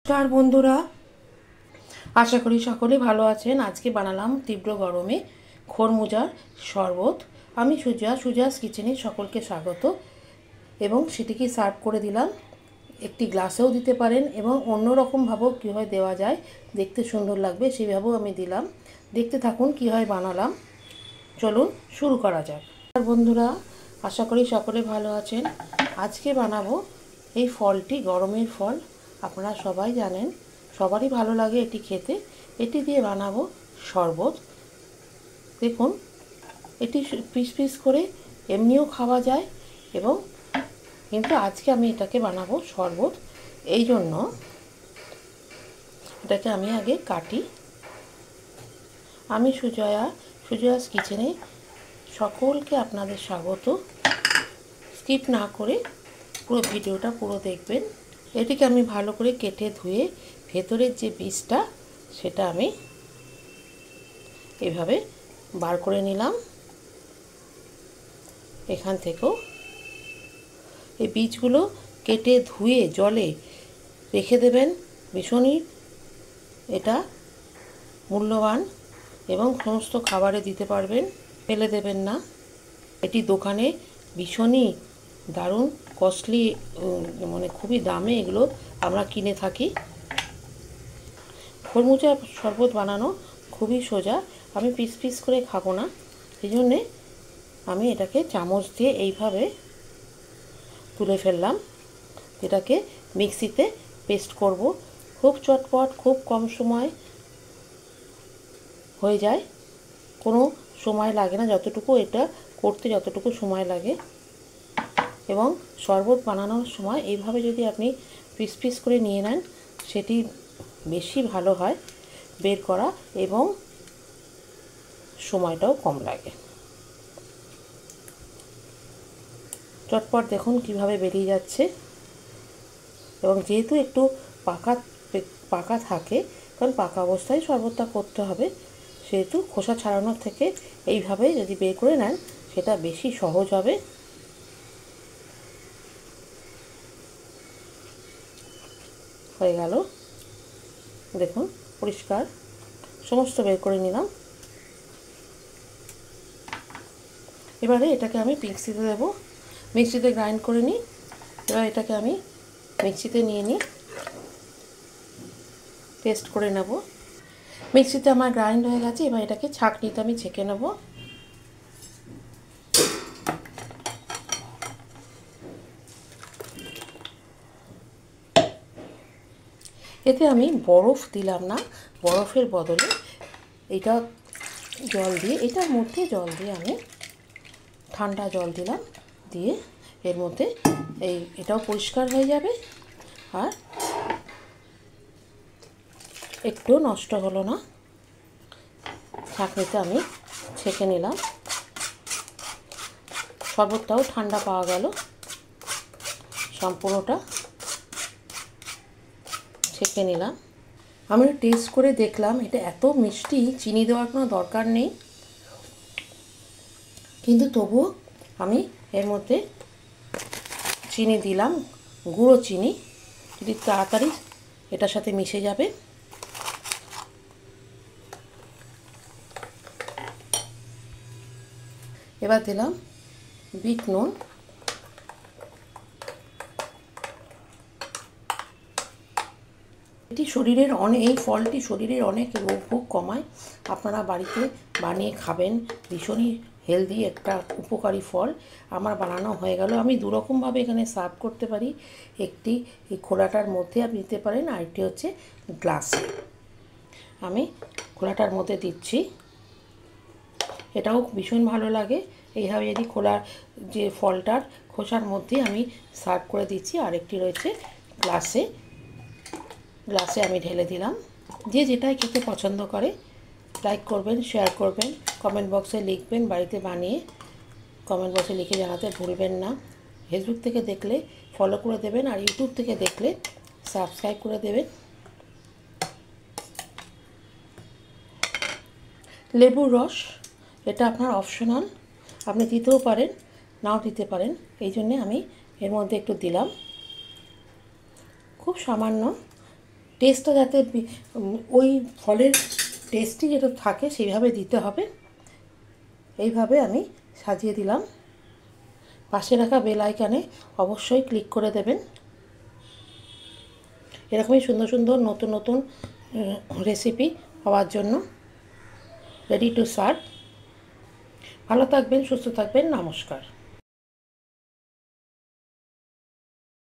নমস্কার বন্ধুরা, আশা করি সকলে ভালো আছেন। আজকে বানালাম তীব্র গরমে খরমুজার শরবত। আমি সুজাস কিচেনে সকলকে স্বাগত এবং সেটিকে সার্ভ করে দিলাম। একটি গ্লাসেও দিতে পারেন এবং অন্য রকমভাবেও কীভাবে দেওয়া যায়, দেখতে সুন্দর লাগবে সেইভাবেও আমি দিলাম। দেখতে থাকুন কীভাবে বানালাম। চলুন শুরু করা যাক। বন্ধুরা, আশা করি সকলে ভালো আছেন। আজকে বানাবো এই ফলটি, গরমের ফল। আপনারা সবাই জানেন, সবারই ভালো লাগে এটি খেতে। এটি দিয়ে বানাবো শরবত। দেখুন, এটি পিস পিস করে এমনিও খাওয়া যায় এবং কিন্তু আজকে আমি এটাকে বানাবো শরবত। এই জন্য এটাকে আমি আগে কাটি। আমি সুজয়াস কিচেনে সকলকে আপনাদের স্বাগত। স্কিপ না করে পুরো ভিডিওটা দেখবেন। এটিকে আমি ভালো করে কেটে ধুয়ে ভেতরের যে বীজটা সেটা আমি এভাবে বার করে নিলাম। এখান থেকেও এই বীজগুলো কেটে ধুয়ে জলে রেখে দেবেন। ভীষণই এটা মূল্যবান এবং সমস্ত খাবারে দিতে পারবেন, ফেলে দেবেন না। এটি দোকানে ভীষণই দারুণ কস্টলি, মানে খুবই দামে এগুলো আমরা কিনে থাকি। খরমুজা শরবত বানানো খুবই সোজা। আমি পিস পিস করে খাবো না, এই জন্যে আমি এটাকে চামচ দিয়ে এইভাবে তুলে ফেললাম। এটাকে মিক্সিতে পেস্ট করব। খুব চটপট, খুব কম সময় হয়ে যায়, কোনো সময় লাগে না যতটুকু এটা করতে যতটুকু সময় লাগে। এবং শরবত বানানোর সময় এইভাবে যদি আপনি পিস পিস করে নিয়ে নেন, সেটি বেশি ভালো হয় বের করা এবং সময়টাও কম লাগে। চটপট দেখুন কিভাবে বেরিয়ে যাচ্ছে। এবং যেহেতু একটু পাকা থাকে, কারণ পাকা অবস্থায় শরবতটা করতে হবে, সেহেতু খোসা ছাড়ানোর থেকে এইভাবে যদি বের করে নেন সেটা বেশি সহজ হবে। হয়ে গেল, দেখুন পরিষ্কার সমস্ত বের করে নিলাম। এবারে এটাকে আমি মিক্সিতে দেবো। মিক্সিতে গ্রাইন্ড করে নিই। এবার এটাকে আমি মিক্সিতে নিয়ে নিই, পেস্ট করে নেব। মিক্সিতে আমার গ্রাইন্ড হয়ে গেছে। এবার এটাকে ছাঁকনিতে আমি ছেঁকে নেব। এতে আমি বরফ দিলাম না, বরফের বদলে এটা জল দিয়ে, এটার মধ্যে জল দিয়ে আমি ঠান্ডা জল দিলাম। দিয়ে এর মধ্যে এটাও পরিষ্কার হয়ে যাবে আর একটু নষ্ট হলো না। ছাঁকনিতে আমি ছেঁকে নিলাম। শরবতটাও ঠান্ডা পাওয়া গেল। সম্পূর্ণটা ছেঁকে নিলাম। আমি টেস্ট করে দেখলাম, এটা এত মিষ্টি, চিনি দেওয়ার কোনো দরকার নেই, কিন্তু তবুও আমি এর মধ্যে চিনি দিলাম, গুঁড়ো চিনি, যদি তাড়াতাড়ি এটার সাথে মিশে যাবে। এবার দিলাম বিট নুন। এই ফলটি শরীরের অনেক রোগ ভোগ কমায়। আপনারা বাড়িতে বানিয়ে খাবেন। ভীষণই হেলদি একটা উপকারী ফল। আমার বানানো হয়ে গেল। আমি দুরকমভাবে এখানে সার্ভ করতে পারি। একটি এই খোলাটার মধ্যে আপনি দিতে পারেন, আরেকটি হচ্ছে গ্লাসে। আমি খোলাটার মধ্যে দিচ্ছি। এটাও ভীষণ ভালো লাগে। এইভাবে যদি খোলার যে ফলটার খোসার মধ্যে আমি সার্ভ করে দিচ্ছি। আরেকটি রয়েছে গ্লাসে আমি ঢেলে দিলাম। যে যেটাই খেতে পছন্দ করে লাইক করবেন, শেয়ার করবেন, কমেন্ট বক্সে লিখবেন। বাড়িতে বানিয়ে কমেন্ট বক্সে লিখে জানাতে ভুলবেন না। ফেসবুক থেকে দেখলে ফলো করে দেবেন, আর ইউটিউব থেকে দেখলে সাবস্ক্রাইব করে দেবেন। লেবুর রস, এটা আপনার অপশনাল, আপনি দিতেও পারেন, নাও দিতে পারেন। এই জন্যে আমি এর মধ্যে একটু দিলাম, খুব সামান্য। টেস্টটা যাতে ওই ফলের টেস্টই যেটা থাকে সেইভাবে দিতে হবে। এইভাবে আমি সাজিয়ে দিলাম। পাশে রাখা বেল আইকনে অবশ্যই ক্লিক করে দেবেন। এরকমই সুন্দর সুন্দর নতুন নতুন রেসিপি পাওয়ার জন্য। Ready to serve. ভালো থাকবেন, সুস্থ থাকবেন, নমস্কার।